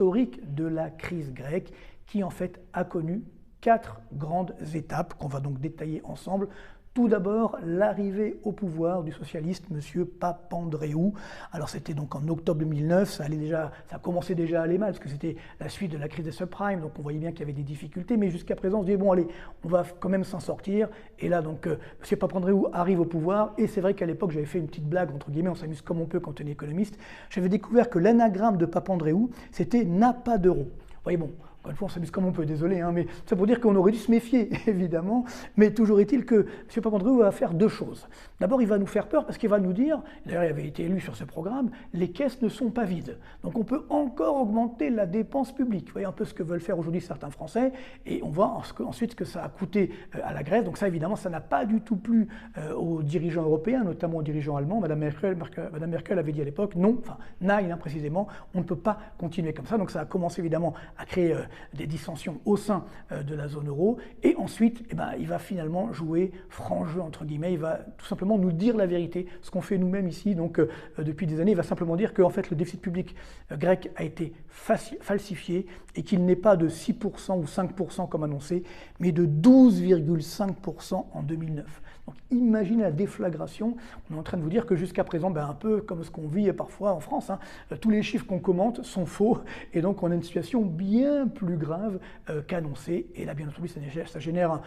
historique de la crise grecque qui en fait a connu 4 grandes étapes qu'on va donc détailler ensemble. Tout d'abord, l'arrivée au pouvoir du socialiste M. Papandréou. Alors c'était donc en octobre 2009, ça commençait déjà à aller mal parce que c'était la suite de la crise des subprimes, donc on voyait bien qu'il y avait des difficultés, mais jusqu'à présent on se disait bon allez, on va quand même s'en sortir. Et là donc M. Papandréou arrive au pouvoir et c'est vrai qu'à l'époque j'avais fait une petite blague entre guillemets, on s'amuse comme on peut quand on est économiste. J'avais découvert que l'anagramme de Papandréou c'était n'a pas d'euro. Vous voyez bon. Encore une fois, on s'amuse comme on peut, désolé, hein, mais c'est pour dire qu'on aurait dû se méfier, évidemment. Mais toujours est-il que M. Papandréou va faire 2 choses. D'abord, il va nous faire peur parce qu'il va nous dire, d'ailleurs il avait été élu sur ce programme, les caisses ne sont pas vides. Donc on peut encore augmenter la dépense publique. Vous voyez un peu ce que veulent faire aujourd'hui certains Français. Et on voit ensuite ce que ça a coûté à la Grèce. Donc ça, évidemment, ça n'a pas du tout plu aux dirigeants européens, notamment aux dirigeants allemands. Madame Merkel avait dit à l'époque, non, enfin, nein, précisément, on ne peut pas continuer comme ça. Donc ça a commencé évidemment à créer des dissensions au sein de la zone euro, et ensuite il va finalement jouer franc jeu entre guillemets, il va tout simplement nous dire la vérité, ce qu'on fait nous-mêmes ici, donc depuis des années, il va simplement dire que en fait, le déficit public grec a été falsifié et qu'il n'est pas de 6% ou 5% comme annoncé, mais de 12,5% en 2009. Donc imaginez la déflagration, on est en train de vous dire que jusqu'à présent, un peu comme ce qu'on vit parfois en France, hein, tous les chiffres qu'on commente sont faux, et donc on a une situation bien plus grave qu'annoncée, et là bien entendu ça génère